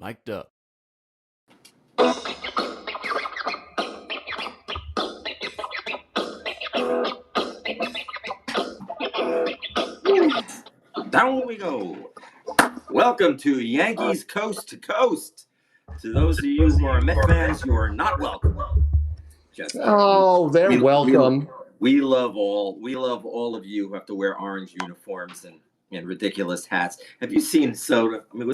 Mic'd up. Down we go. Welcome to Yankees Coast to Coast. To those of you who are Met fans, you are not welcome. Just they're welcome. We love all of you who have to wear orange uniforms and ridiculous hats. Have you seen Soda? I mean,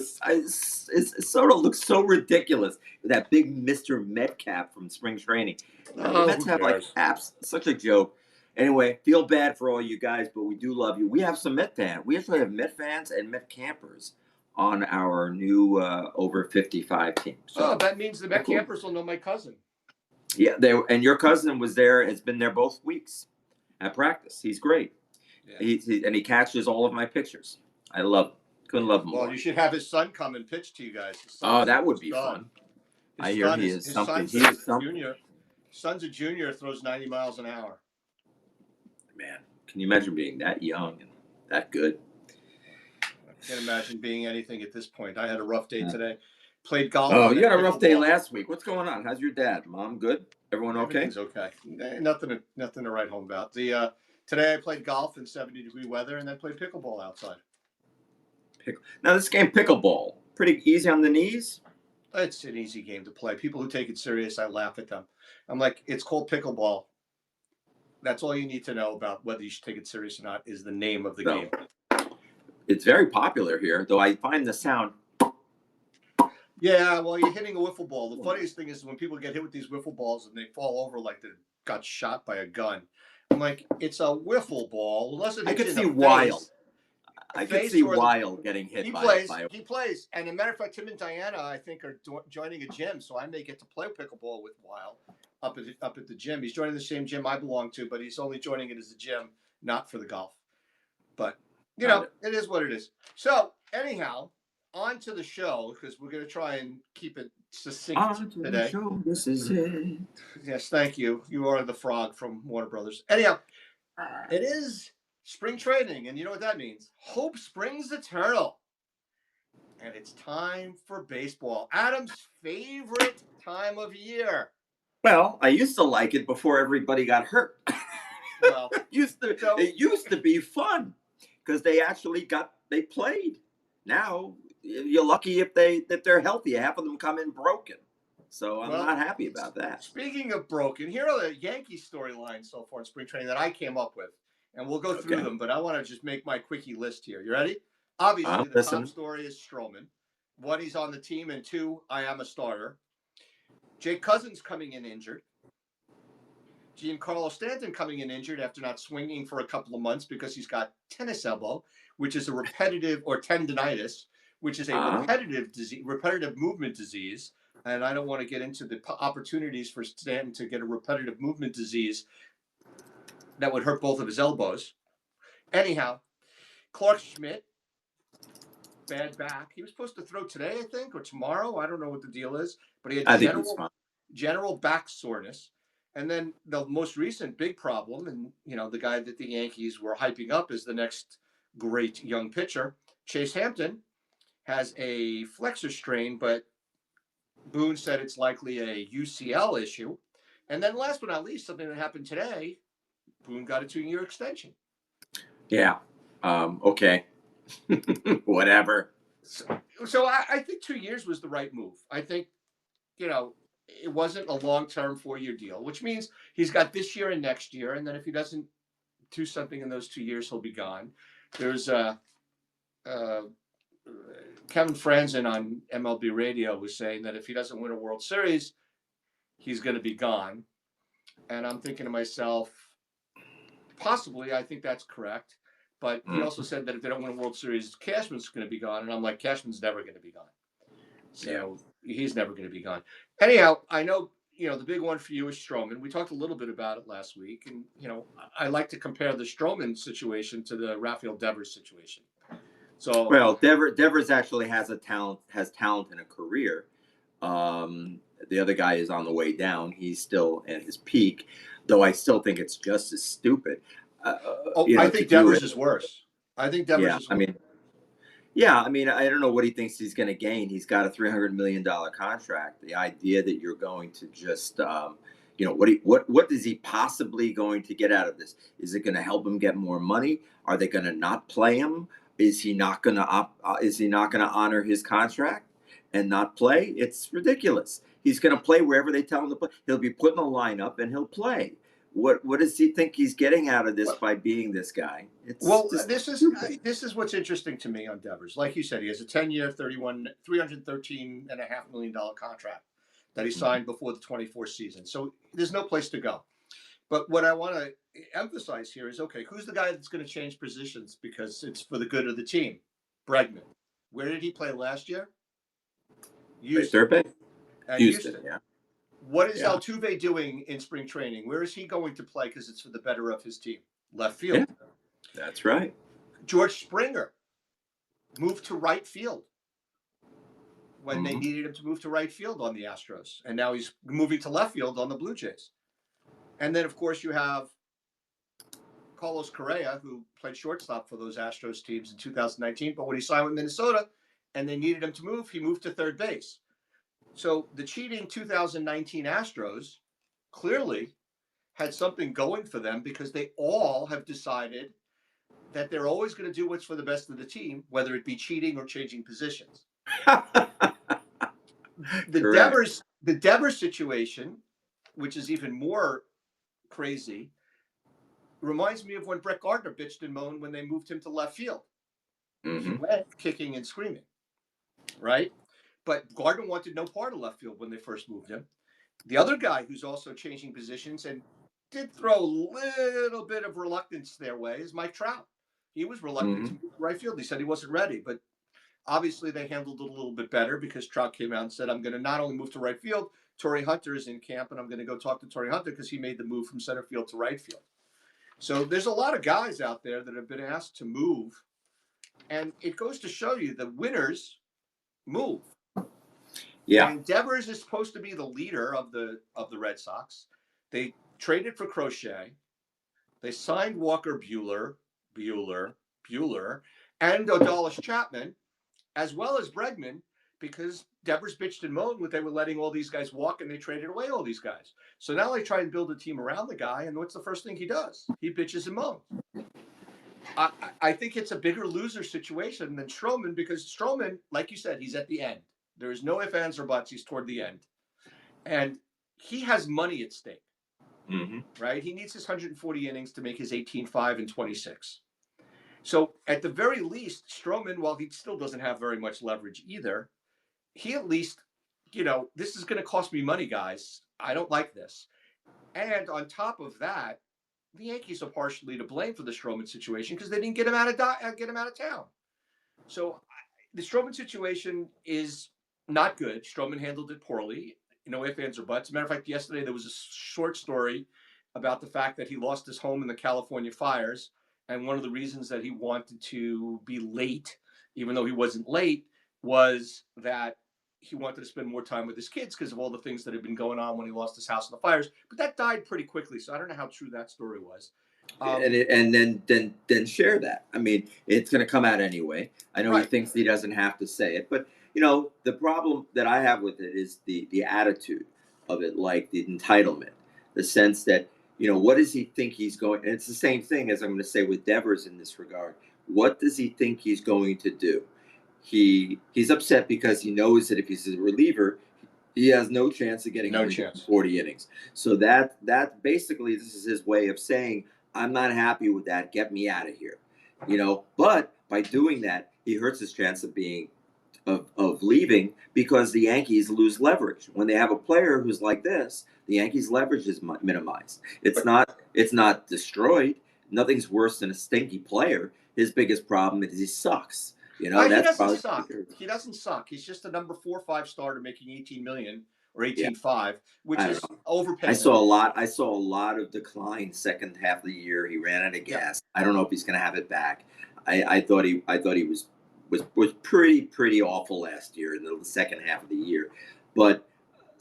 Soda looks so ridiculous with that big Mr. Met cap from spring training. The Mets have like caps. Such a joke. Anyway, feel bad for all you guys, but we do love you. We have some Met fans. We actually have Met fans and Met campers on our new over 55 team. So that means the Met campers will know my cousin. Yeah, and your cousin was there. Has been there both weeks at practice. He's great. Yeah. He catches all of my pitchers. I love him. Couldn't love him more. Well, you should have his son come and pitch to you guys. Oh, that would be fun. I hear he is something. He is something. Son's a junior, throws 90 miles an hour. Man, can you imagine being that young and that good? I can't imagine being anything at this point. I had a rough day today. Played golf. Oh, you had a rough day last week. What's going on? How's your dad? Mom good? Everyone okay? Everything's okay. Nothing to write home about. Today I played golf in 70-degree weather and then played pickleball outside. Now this game, pickleball, pretty easy on the knees? It's an easy game to play. People who take it serious, I laugh at them. I'm like, it's called pickleball. That's all you need to know about whether you should take it serious or not is the name of the game. It's very popular here, though I find the sound. Yeah, well, you're hitting a wiffle ball. The funniest thing is when people get hit with these wiffle balls and they fall over like they got shot by a gun. I'm like, it's a wiffle ball. Unless it hits I could see Wild. I could see Wild getting hit He plays. And as a matter of fact, Tim and Diana, I think, are joining a gym, so I may get to play pickleball with Wild up at the gym. He's joining the same gym I belong to, but he's only joining it as a gym, not for the golf. But, it is what it is. So, anyhow, on to the show, because we're going to try and keep it succinct today. The show. This is it. Yes, thank you. You are the frog from Warner Brothers. Anyhow, it is spring training, and you know what that means. Hope springs eternal. And it's time for baseball. Adam's favorite time of year. Well, I used to like it before everybody got hurt. Well, it used to be fun because they played. Now you're lucky if they're healthy. Half of them come in broken. So I'm not happy about that. Speaking of broken, here are the Yankee storylines so far in spring training that I came up with. And we'll go through them, but I want to just make my quickie list here. You ready? Obviously, the top story is Stroman. 1, he's on the team, and 2, I am a starter. Jake Cousins coming in injured. Giancarlo Stanton coming in injured after not swinging for a couple of months because he's got tennis elbow, which is a repetitive, or tendinitis, which is a repetitive movement disease. And I don't want to get into the opportunities for Stanton to get a repetitive movement disease that would hurt both of his elbows. Anyhow, Clark Schmidt, bad back. He was supposed to throw today, I think, or tomorrow. I don't know what the deal is. But he had general back soreness. And then the most recent big problem, and, the guy that the Yankees were hyping up as the next great young pitcher, Chase Hampton, has a flexor strain, but Boone said it's likely a UCL issue. And then last but not least, something that happened today, Boone got a 2-year extension. Yeah. Okay. Whatever. So I think 2 years was the right move. I think, it wasn't a long-term 4-year deal, which means he's got this year and next year. And then if he doesn't do something in those 2 years, he'll be gone. There's Kevin Franzen on MLB Radio was saying that if he doesn't win a World Series, he's going to be gone. And I'm thinking to myself, possibly, I think that's correct. But he also said that if they don't win a World Series, Cashman's going to be gone. And I'm like, Cashman's never going to be gone. So he's never going to be gone. Anyhow, I know, the big one for you is Stroman. We talked a little bit about it last week. And, I like to compare the Stroman situation to the Rafael Devers situation. So, well, Devers actually has talent in a career. The other guy is on the way down. He's still at his peak, though I still think it's just as stupid. I think Devers is worse. I think Devers is worse. I mean, Yeah, I mean, I don't know what he thinks he's going to gain. He's got a $300 million contract. The idea that you're going to just, what is he possibly going to get out of this? Is it going to help him get more money? Are they going to not play him? Is he not going to honor his contract and not play? It's ridiculous. He's going to play wherever they tell him to play. He'll be put in a lineup and he'll play. What does he think he's getting out of this by being this guy? It's Well, just this is stupid. this is what's interesting to me on Devers. Like you said, he has a 10-year, $313.5 million contract that he signed before the 24 season. So there's no place to go. But what I want to emphasize here is, okay, who's the guy that's going to change positions because it's for the good of the team? Bregman. Where did he play last year? Houston. Third base. And Houston, Houston. yeah. What is Yeah. Altuve doing in spring training? Where is he going to play because it's for the better of his team? Left Yeah, field. that's right. George Springer moved to right field when they Mhm. needed him to move to right field on the Astros. And now he's moving to left field on the Blue Jays. And then, of course, you have Carlos Correa, who played shortstop for those Astros teams in 2019. But when he signed with Minnesota and they needed him to move, he moved to third base. So the cheating 2019 Astros clearly had something going for them because they all have decided that they're always going to do what's for the best of the team, whether it be cheating or changing positions. Correct. The Devers situation, which is even more crazy, reminds me of when Brett Gardner bitched and moaned when they moved him to left field. He Hmm. went kicking and screaming, right? But Gardner wanted no part of left field when they first moved him. The other guy who's also changing positions and did throw a little bit of reluctance their way is Mike Trout. He was reluctant to Hmm. move to right field. He said he wasn't ready, but obviously they handled it a little bit better because Trout came out and said, I'm going to not only move to right field, Torrey Hunter is in camp, and I'm going to go talk to Torrey Hunter because he made the move from center field to right field. So there's a lot of guys out there that have been asked to move, and it goes to show you the winners move. Yeah. And Devers is supposed to be the leader of the Red Sox. They traded for Crochet. They signed Walker Bueller, and Odalis Chapman, as well as Bregman, because Devers bitched and moaned when they were letting all these guys walk and they traded away all these guys. So now they try and build a team around the guy, and what's the first thing he does? He bitches and moans. I think it's a bigger loser situation than Stroman because Stroman, like you said, he's at the end. There is no ifs, ands, or buts. He's toward the end. And he has money at stake, Hmm. right? He needs his 140 innings to make his 18-5 and 26. So at the very least, Stroman, while he still doesn't have very much leverage either, he at least, this is going to cost me money, guys. I don't like this. And on top of that, the Yankees are partially to blame for the Stroman situation because they didn't get him out of town. So the Stroman situation is not good. Stroman handled it poorly. No ifs, ands, or buts. As a matter of fact, yesterday there was a short story about the fact that he lost his home in the California fires. And one of the reasons that he wanted to be late, even though he wasn't late, was that he wanted to spend more time with his kids because of all the things that had been going on when he lost his house in the fires. But that died pretty quickly. So I don't know how true that story was. And then share that. I mean, it's going to come out anyway. I know he Right. thinks he doesn't have to say it, but the problem that I have with it is the attitude of it, like the entitlement, the sense that what does he think he's going? And it's the same thing as I'm going to say with Devers in this regard. What does he think he's going to do? He's upset because he knows that if he's a reliever, he has no chance of getting No 140 innings. So that basically this is his way of saying, I'm not happy with that. Get me out of here. But by doing that, he hurts his chance of being of leaving because the Yankees lose leverage. When they have a player who's like this, the Yankees leverage is minimized. It's not destroyed. Nothing's worse than a stinky player. His biggest problem is he sucks. He That's doesn't probably suck. He doesn't suck. He's just a number 4 or 5 starter making 18 million or yeah. 18.5, which I is don't know. overpayment. I saw a lot of decline second half of the year. He ran out of Yeah. gas. I don't know if he's going to have it back. I thought he was pretty awful last year in the second half of the year. But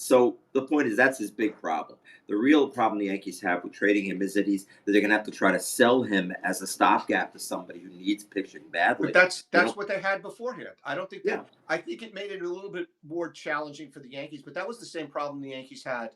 So the point is that's his big problem. The real problem the Yankees have with trading him is that they're going to have to try to sell him as a stopgap to somebody who needs pitching badly. But that's You know? what they had beforehand. I don't think that. Yeah. I think it made it a little bit more challenging for the Yankees, but that was the same problem the Yankees had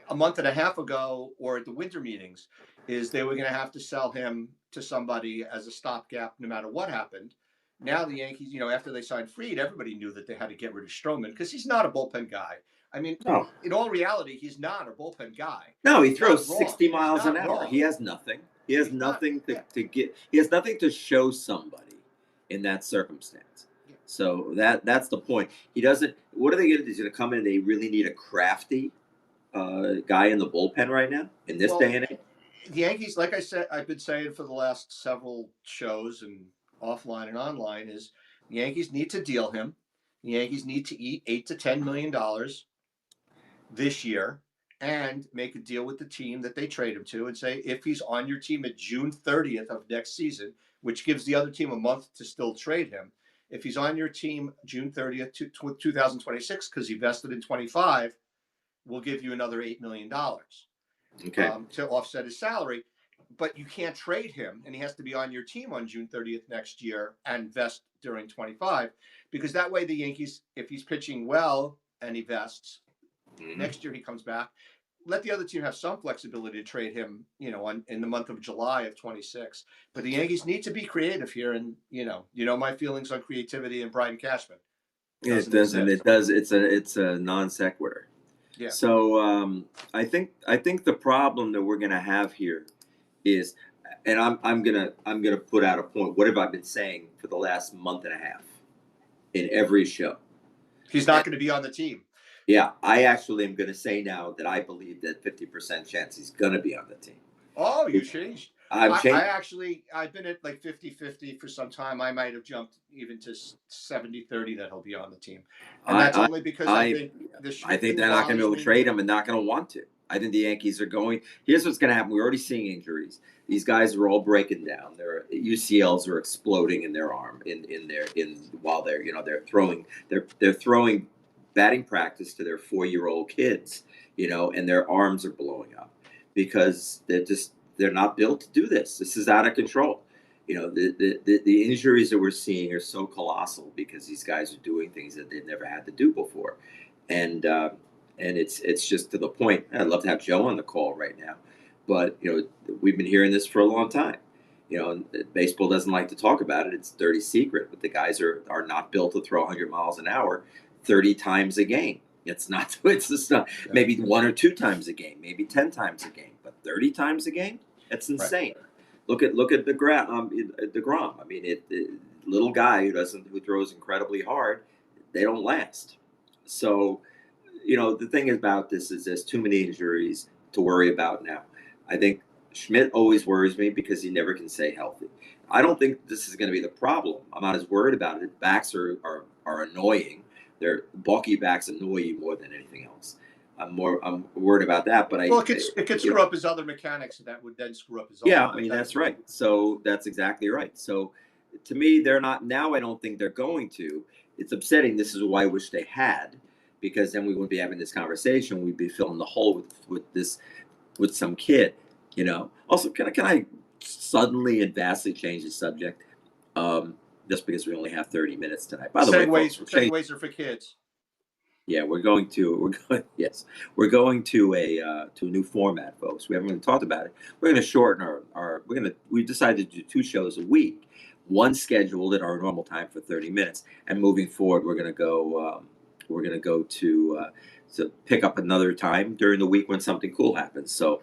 a month and a half ago or at the winter meetings. Is they were going to have to sell him to somebody as a stopgap no matter what happened. Now the Yankees, after they signed Fried, everybody knew that they had to get rid of Stroman because he's not a bullpen guy. I mean, No. in all reality, he's not a bullpen guy. No, he He's throws not wrong. 60 miles He's an not hour. wrong. He has nothing. He has He's nothing not, yeah. to get. He has nothing to show somebody in that circumstance. Yeah. So that's the point. He doesn't. What are they going to do? He's going to come in. They really need a crafty guy in the bullpen right now in this day and age. The Yankees, like I said, I've been saying for the last several shows and offline and online, is the Yankees need to deal him. The Yankees need to eat $8 to $10 million this year and make a deal with the team that they trade him to and say if he's on your team at June 30th of next season, which gives the other team a month to still trade him. If he's on your team June 30th, 2026, because he vested in 25, we'll give you another $8 million Okay. to offset his salary. But you can't trade him, and he has to be on your team on June 30th next year and vest during 25, because that way the Yankees, if he's pitching well and he vests, next year he comes back, let the other team have some flexibility to trade him, in the month of July of 26. But the Yankees need to be creative here, and my feelings on creativity and Brian Cashman. It doesn't. It does. It's a non sequitur. Yeah. So I think the problem that we're going to have here is, and I'm gonna put out a point. What have I been saying for the last month and a half in every show? He's not going to be on the team. Yeah, I actually am going to say now that I believe that 50% chance he's going to be on the team. Oh, you changed. I've changed. I've been at like 50-50 for some time. I might have jumped even to 70-30 that he'll be on the team. And that's only because I think they're not going to be able to trade him and not going to want to. I think the Yankees are going. Here's what's going to happen. We're already seeing injuries. These guys are all breaking down. Their UCLs are exploding in their arm while they're throwing batting practice to their 4-year-old kids, and their arms are blowing up because they're not built to do this. This is out of control. The injuries that we're seeing are so colossal because these guys are doing things that they've never had to do before, and it's just to the point. I'd love to have Joe on the call right now, but we've been hearing this for a long time. And baseball doesn't like to talk about it. It's a dirty secret, but the guys are not built to throw 100 miles an hour 30 times a game. It's just not maybe 1 or 2 times a game, maybe 10 times a game, but 30 times a game? That's insane. Right. Look at DeGrom. I mean, little guy who throws incredibly hard, they don't last. So, the thing about this is there's too many injuries to worry about now. I think Schmidt always worries me because he never can stay healthy. I don't think this is going to be the problem. I'm not as worried about it. Backs are annoying. Their bulky backs annoy you more than anything else. I'm worried about that, but it could screw up his other mechanics, and that would then screw up his. Yeah, I mean that's right. So that's exactly right. So to me, they're not now. I don't think they're going to. It's upsetting. This is why I wish they had, because then we wouldn't be having this conversation. We'd be filling the hole with some kid. Also, can I suddenly and vastly change the subject? Just because we only have 30 minutes tonight. By the way, segues are for kids. Yeah, we're going to a new format, folks. We haven't even talked about it. We're going to shorten we decided to do 2 shows a week. One scheduled at our normal time for 30 minutes, and moving forward, we're going to go to pick up another time during the week when something cool happens. So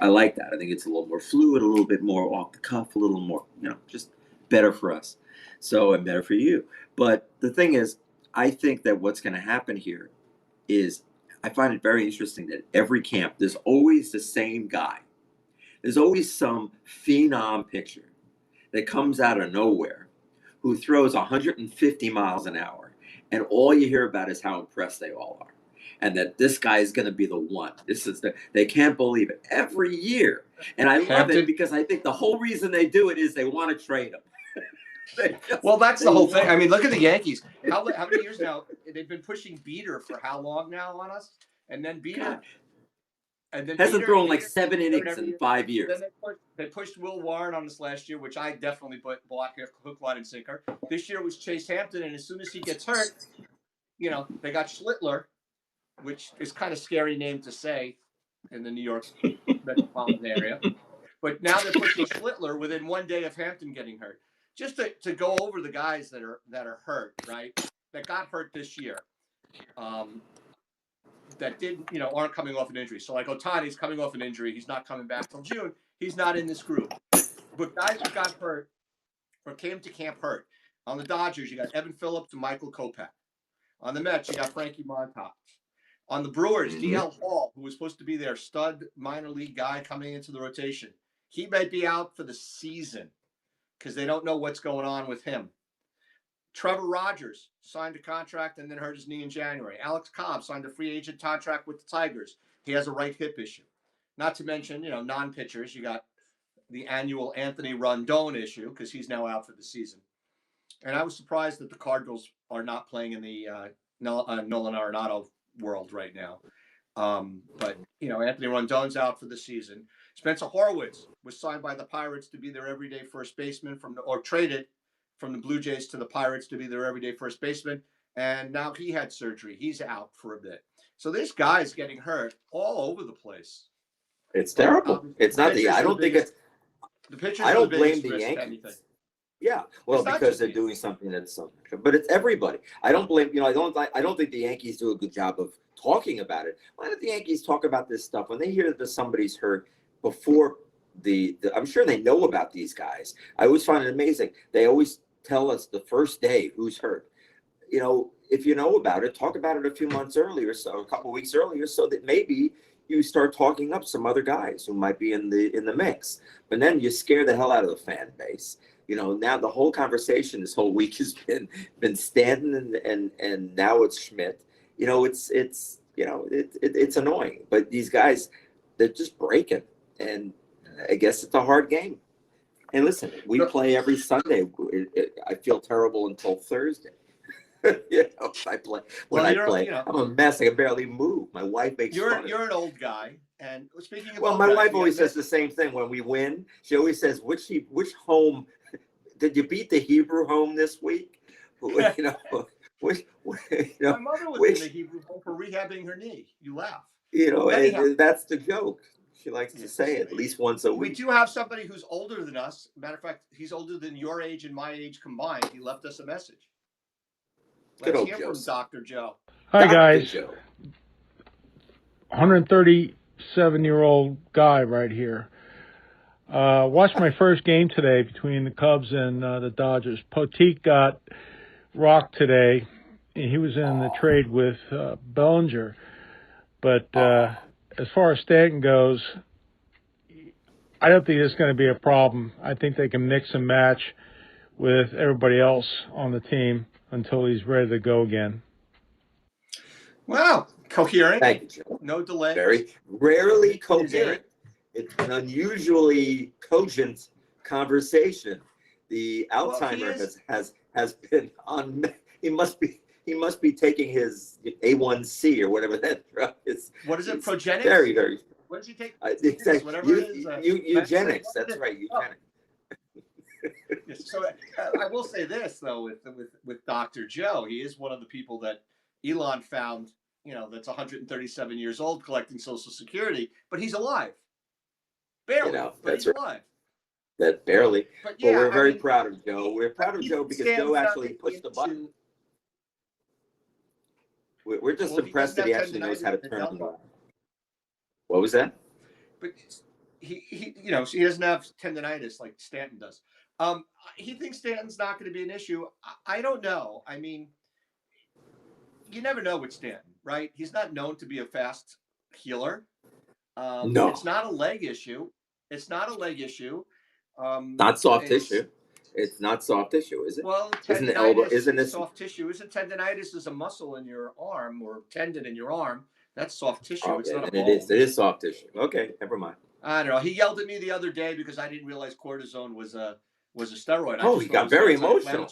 I like that. I think it's a little more fluid, a little bit more off the cuff, a little more, just better for us. So, and better for you. But the thing is, I think that what's going to happen here is I find it very interesting that every camp, there's always the same guy. There's always some phenom pitcher that comes out of nowhere who throws 150 miles an hour. And all you hear about is how impressed they all are. And that this guy is going to be the one. They can't believe it every year. And I love it because I think the whole reason they do it is they want to trade him. Well, that's the whole thing. I mean, look at the Yankees. How many years now? they've been pushing Beater for how long now on us? And then Beater. God. And then Hasn't thrown like 7 Beater innings in 5 years. Then they pushed Will Warren on us last year, which I definitely block hook, line, and sinker. This year was Chase Hampton, and as soon as he gets hurt, they got Schlittler, which is kind of scary name to say in the New York metropolitan area. But now they're pushing Schlittler within 1 day of Hampton getting hurt. Just to go over the guys that are hurt, right? That got hurt this year. That aren't coming off an injury. So like Otani's coming off an injury. He's not coming back till June. He's not in this group. But guys who got hurt or came to camp hurt. On the Dodgers, you got Evan Phillips and Michael Kopech. On the Mets, you got Frankie Montas. On the Brewers, DL Hall, who was supposed to be their stud minor league guy coming into the rotation. He might be out for the season because they don't know what's going on with him. Trevor Rogers signed a contract and then hurt his knee in January. Alex Cobb signed a free agent contract with the Tigers. He has a right hip issue. Not to mention, non-pitchers. You got the annual Anthony Rondon issue because he's now out for the season. And I was surprised that the Cardinals are not playing in the Nolan Arenado world right now. But Anthony Rondon's out for the season. Spencer Horwitz was signed by the Pirates to be their everyday first baseman or traded from the Blue Jays to the Pirates to be their everyday first baseman. And now he had surgery. He's out for a bit. So this guy's getting hurt all over the place. It's terrible. It's not I don't think it's the pitchers. I don't blame the Yankees. Yeah, well, because they're doing something that's but it's everybody. I don't blame, I don't think the Yankees do a good job of talking about it. Why don't the Yankees talk about this stuff when they hear that somebody's hurt before I'm sure they know about these guys. I always find it amazing. They always tell us the first day who's hurt. If you know about it, talk about it a few months earlier, so a couple of weeks earlier, so that maybe you start talking up some other guys who might be in the mix. But then you scare the hell out of the fan base. Now the whole conversation this whole week has been Stanton and now it's Schmidt. It's annoying. But these guys, they're just breaking, and I guess it's a hard game. And listen, we play every Sunday. I feel terrible until Thursday. I play. I'm a mess. I can barely move. My wife makes fun of me. You're an old guy. And speaking of my wife always says the same thing when we win. She always says, which home did you beat the Hebrew home this week? My mother was in the Hebrew home for rehabbing her knee. You laugh. And that's the joke. She likes to say it at least once a week. We do have somebody who's older than us. Matter of fact, he's older than your age and my age combined. He left us a message. Let's hear from Dr. Joe. Hi, guys. 137-year-old guy right here. Watched my first game today between the Cubs and the Dodgers. Poteet got rocked today. He was in the trade with Bellinger. But as far as Stanton goes, I don't think it's going to be a problem. I think they can mix and match with everybody else on the team until he's ready to go again. Wow. Coherent. Thank you, Joe. No delay. Very rarely coherent. It's an unusually cogent conversation. The Alzheimer has been on. He must be taking his A1C or whatever that drug is. What is it? Progenics? Very, very. What does he take? Whatever it is. Eugenics. That's right. Eugenics. So I will say this though, with Dr. Joe, he is one of the people that Elon found. That's 137 years old collecting Social Security, but he's alive. Barely, but he's alive. That barely. But we're very proud of Joe. We're proud of Joe because Joe actually pushed the button. We're just impressed that he actually knows how to turn on. What was that? But he doesn't have tendonitis like Stanton does. He thinks Stanton's not going to be an issue. I don't know. I mean, you never know with Stanton, right? He's not known to be a fast healer. No, it's not a leg issue. Not soft tissue. It's not soft tissue, is it? Well, isn't it elbow? Isn't it soft tissue? Isn't tendonitis is a muscle in your arm or tendon in your arm? That's soft tissue. Okay, it's not a bone. It is soft tissue. Okay, never mind. I don't know. He yelled at me the other day because I didn't realize cortisone was a steroid. He got very emotional.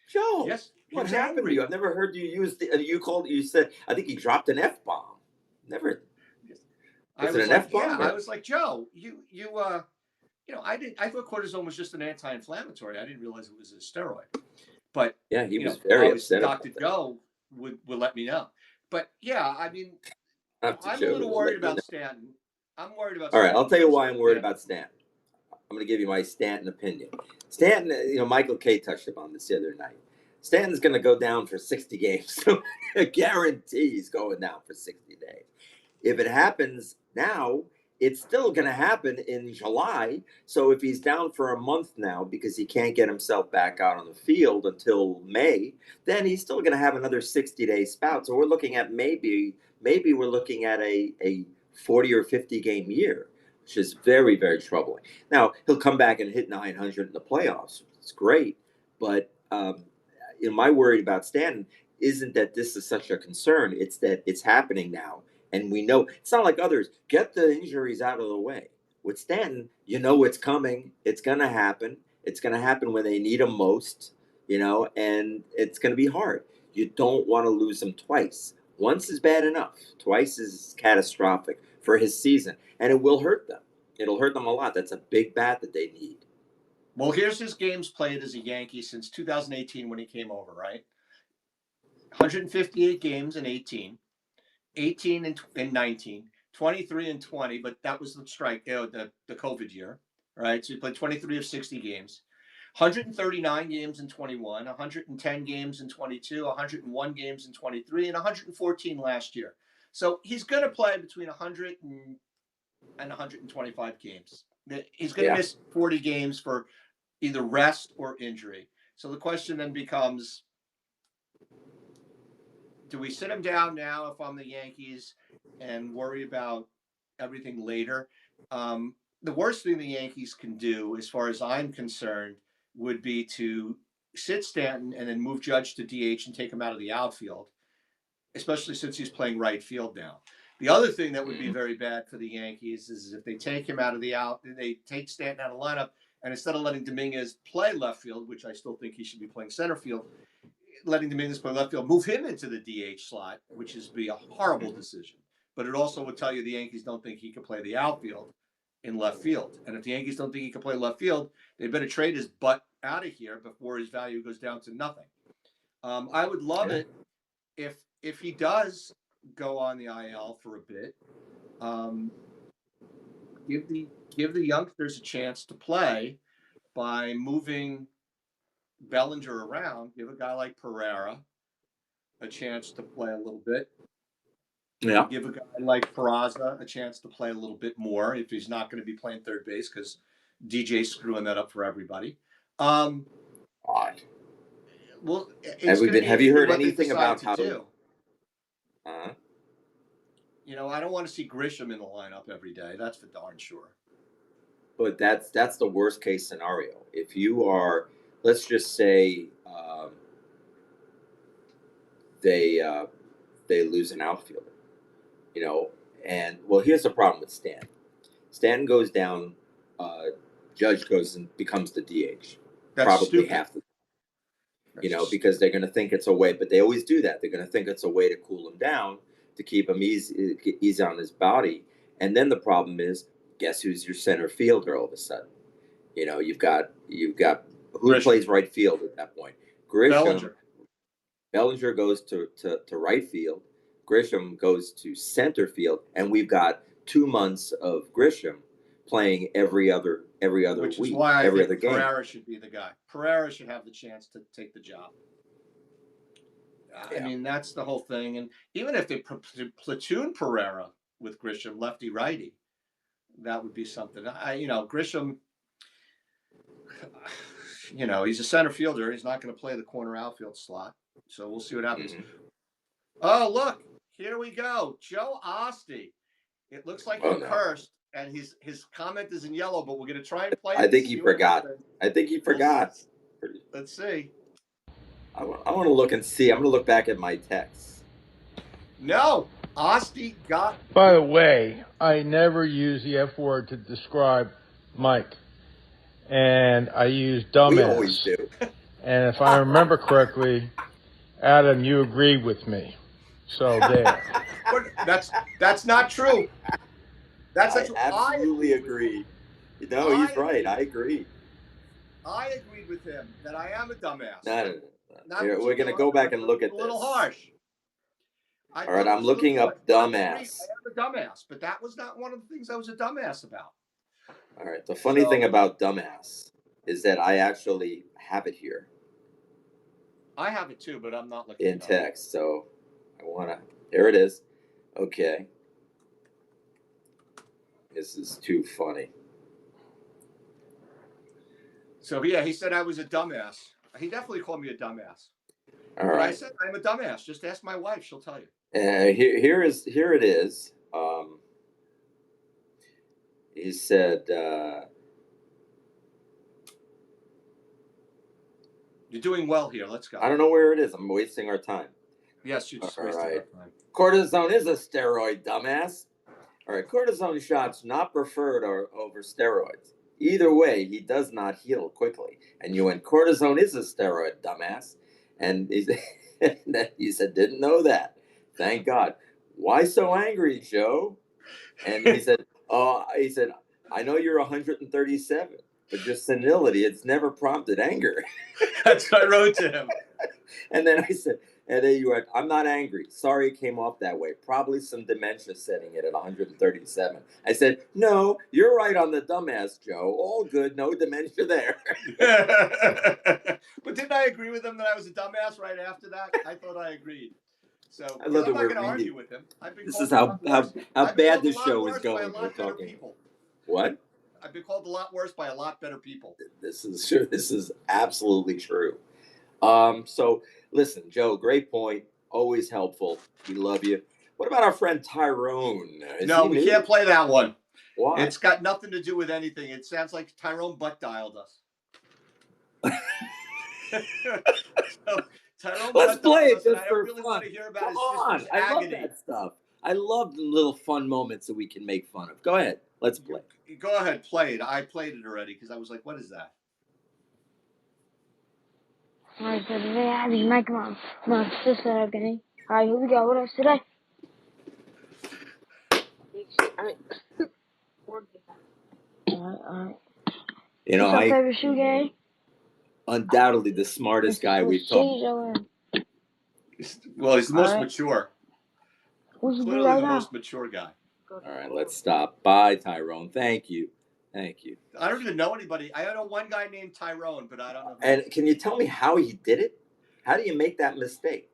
Joe, Yes, he what was happened angry. to you? I've never heard you use the. You said. I think he dropped an F bomb. Never. I Was it was an like, F yeah, bomb? I was like, Joe, I thought cortisone was just an anti-inflammatory. I didn't realize it was a steroid. But Yeah, he was very always upset Dr. about that. Joe would let me know. But yeah, I mean, Dr. I'm a Joe little will worried let me know. about Stanton. I'm worried about All right, I'll Stanton tell you because why I'm worried about Stanton. I'm going to give you my Stanton opinion. Stanton, Michael K touched upon this the other night. Stanton's going to go down for 60 games. So I guarantee he's going down for 60 days. If it happens now, it's still going to happen in July. So if he's down for a month now because he can't get himself back out on the field until May, then he's still going to have another 60-day spout. So we're looking at maybe we're looking at a 40 or 50 game year, which is very, very troubling. Now, he'll come back and hit 900 in the playoffs. It's great. But my worry about Stanton isn't that this is such a concern. It's that it's happening now. And we know it's not like others. Get the injuries out of the way. With Stanton, it's coming. It's going to happen. It's going to happen when they need him most, and it's going to be hard. You don't want to lose him twice. Once is bad enough. Twice is catastrophic for his season, and it will hurt them. It'll hurt them a lot. That's a big bat that they need. Well, here's his games played as a Yankee since 2018 when he came over, right? 158 games in 18, 18 and 19, 23 and 20, but that was the COVID year, right? So he played 23 of 60 games. 139 games in 21, 110 games in 22, 101 games in 23, and 114 last year. So he's going to play between 100 and 125 games. He's going to miss 40 games for either rest or injury. So the question then becomes, do we sit him down now if I'm the Yankees and worry about everything later? The worst thing the Yankees can do, as far as I'm concerned, would be to sit Stanton and then move Judge to DH and take him out of the outfield, especially since he's playing right field now. The other thing that would be very bad for the Yankees is if they take him out of they take Stanton out of the lineup, and instead of letting Dominguez play left field, which I still think he should be playing center field, letting Dominguez play left field, move him into the DH slot, which is be a horrible decision. But it also would tell you the Yankees don't think he can play the outfield in left field. And if the Yankees don't think he can play left field, they better trade his butt out of here before his value goes down to nothing. I would love it if he does go on the IL for a bit. Give the youngsters a chance to play by moving Bellinger around. Give a guy like Pereira a chance to play a little bit. Yeah. Give a guy like Peraza a chance to play a little bit more if he's not going to be playing third base because DJ's screwing that up for everybody. Odd. Well, Have you heard what anything about how? do. I don't want to see Grisham in the lineup every day. That's for darn sure. But that's the worst case scenario. If you are, let's just say, they lose an outfielder, and here's the problem with Stan. Stan goes down, Judge goes and becomes the DH. That's probably stupid. half the because they're going to think it's a way, but they always do that. They're going to think it's a way to cool him down, to keep him easy on his body. And then the problem is, guess who's your center fielder all of a sudden? You've got who Grisham. Plays right field at that point? Grisham. Bellinger goes to right field. Grisham goes to center field, and we've got 2 months of Grisham playing every other Which week, is why every I other think game. Pereira should be the guy. Pereira should have the chance to take the job. I mean, that's the whole thing. And even if they platoon Pereira with Grisham, lefty righty, that would be something. Grisham, he's a center fielder. He's not going to play the corner outfield slot. So we'll see what happens. Mm-hmm. Oh, look, here we go. Joe Ostie. It looks like he cursed, and his comment is in yellow, but we're going to try and play it. I think he forgot. Let's see. I want to look and see. I'm going to look back at my texts. No, Ostie got. By the way, I never use the F word to describe Mike, and I use dumbass. We always do. And if I remember correctly, Adam, you agreed with me. So there. That's not true. That's I not true. absolutely agree. No, he's right. I agree. I agreed with him that I am a dumbass. No. Not Here, we're going to go back and look at a little this. harsh. All right, I'm looking up dumbass. I am a dumbass, but that was not one of the things I was a dumbass about. All right, the funny thing about dumbass is that I actually have it here. I have it too, but I'm not looking in text. So I want to. Here it is. Okay. This is too funny. So yeah, he said I was a dumbass. He definitely called me a dumbass. All right. I said I'm a dumbass. Just ask my wife; she'll tell you. Here it is. He said. You're doing well here. Let's go. I don't know where it is. I'm wasting our time. Yes, you're just wasting our time. Cortisone is a steroid, dumbass. All right, cortisone shots not preferred over steroids. Either way, he does not heal quickly. And you went, cortisone is a steroid, dumbass. And he said, didn't know that. Thank God. Why so angry, Joe? And he said, I know you're 137, but your senility, it's never prompted anger. That's what I wrote to him. And then I said, and then you went, I'm not angry. Sorry it came off that way. Probably some dementia setting it at 137. I said, no, you're right on the dumbass, Joe. All good. No dementia there. But didn't I agree with him that I was a dumbass right after that? I thought I agreed. So I love I'm that not we're going to argue reading. with him. This is how bad this show is going. We're talking. What? I've been called a lot worse by a lot better people. This is true. This is absolutely true. So listen, Joe, great point. Always helpful. We love you. What about our friend Tyrone? No, we can't play that one. Why? It's got nothing to do with anything. It sounds like Tyrone butt dialed us. So, Tyrone Let's play it just I for really fun. want to hear about Come his on, sister's I agony. love that stuff. I love the little fun moments that we can make fun of. Go ahead, let's play. Go ahead, play it. I played it already because I was like, "What is that?" All right, so today I have my sister agony. All right, here we go. What else today? All right. You know, What's your favorite shoe game? Undoubtedly the smartest guy we've talked. Well, he's the most mature. What's Clearly right the now? most mature guy. All right, let's stop. Bye, Tyrone. Thank you. Thank you. I don't even know anybody. I know one guy named Tyrone, but I don't know. And can you tell me how he did it? How do you make that mistake?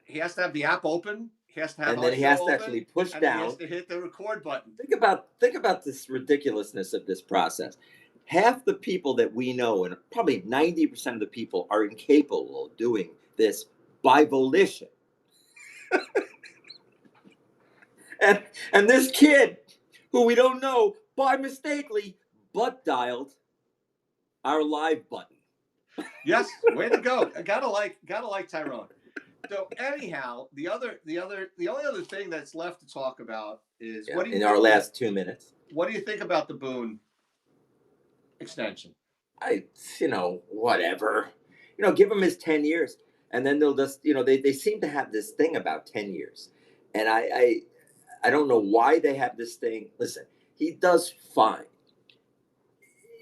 He has to have the app open. He has to have, and then he has to actually push down. He has to hit the record button. Think about this ridiculousness of this process. Half the people that we know, and probably 90% of the people, are incapable of doing this by volition. and this kid, who we don't know, by mistakenly butt dialed our live button. Yes, way to go! I gotta like Tyrone. So anyhow, the only other thing that's left to talk about is what do you in our last 2 minutes. What do you think about the Boone extension? Whatever. Give him his 10 years, and then they'll just, they seem to have this thing about 10 years, and I don't know why they have this thing. Listen, he does fine.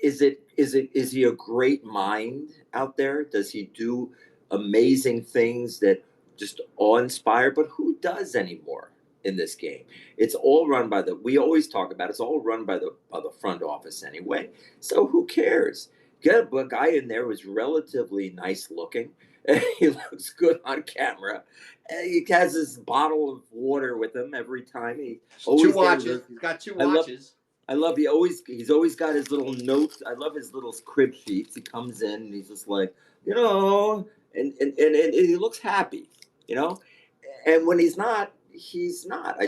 Is he a great mind out there? Does he do amazing things that just awe-inspire? But who does anymore in this game? It's all run by we always talk about it's all run by the front office anyway. So who cares? Get a guy in there who's relatively nice looking. He looks good on camera. He has his bottle of water with him every time. He always 2 watches. He's got 2 watches. I love he's always got his little notes. I love his little crib sheets. He comes in and he's just like, and he looks happy, And when he's not, he's not.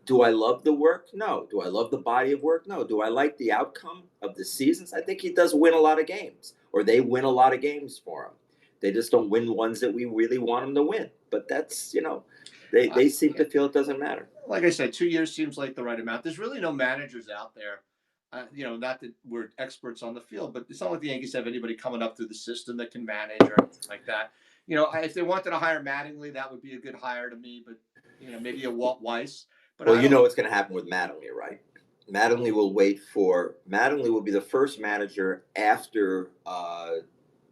Do I love the work? No. Do I love the body of work? No. Do I like the outcome of the seasons? I think he does win a lot of games, or they win a lot of games for him. They just don't win ones that we really want them to win. But that's, they seem to feel it doesn't matter. Like I said, 2 years seems like the right amount. There's really no managers out there not that we're experts on the field, but it's not like the Yankees have anybody coming up through the system that can manage or anything like that. If they wanted to hire Mattingly, that would be a good hire to me. But maybe a Walt Weiss. But Well, you know what's going to happen with Mattingly, right? Mattingly will be the first manager after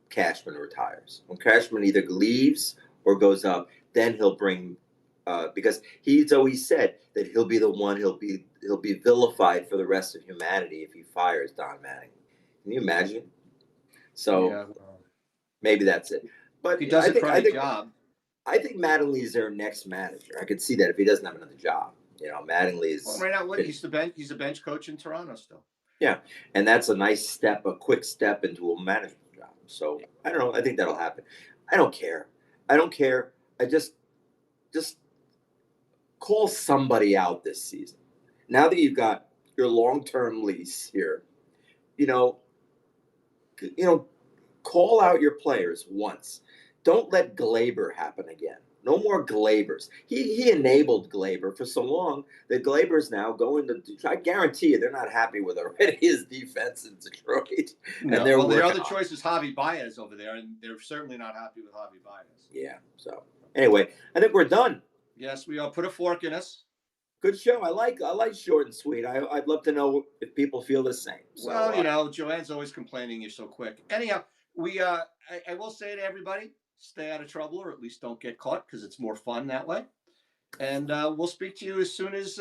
Cashman retires. When Cashman either leaves or goes up, then he'll bring because he's always said that he'll be the one. He'll be vilified for the rest of humanity if he fires Don Mattingly. Can you imagine? So yeah, maybe that's it. But he does I a think crummy job. I think Mattingly is their next manager. I could see that if he doesn't have another job. Mattingly is. Well, right now, he's the bench coach in Toronto still. Yeah, and that's a nice step, a quick step into a management job. So I don't know. I think that'll happen. I don't care. I just call somebody out this season. Now that you've got your long-term lease here, you know, call out your players once. Don't let Glaber happen again. No more Glabers. He enabled Glaber for so long that Glaber's now going to. I guarantee you, they're not happy with already his defense in Detroit. No, And well, their other choice is Javi Baez over there, and they're certainly not happy with Javi Baez. Yeah. So anyway, I think we're done. Yes, we all put a fork in us. Good show. I like short and sweet. I'd love to know if people feel the same. So, well, Joanne's always complaining you're so quick. Anyhow, I will say to everybody, stay out of trouble, or at least don't get caught, because it's more fun that way. And we'll speak to you as soon as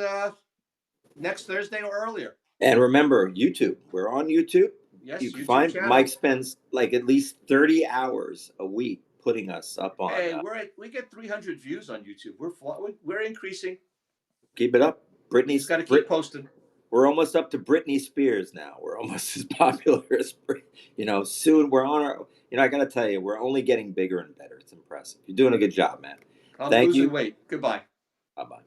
next Thursday or earlier. And remember, YouTube. We're on YouTube. Yes, you can YouTube find channel. Mike spends like at least 30 hours a week putting us up on. Hey, we get 300 views on YouTube. We're increasing. Keep it up. Brittany's got to keep posting. We're almost up to Britney Spears now. We're almost as popular as soon we're on our. I got to tell you, we're only getting bigger and better. It's impressive. You're doing a good job, man. I'm Thank losing you. weight. Goodbye. Bye-bye.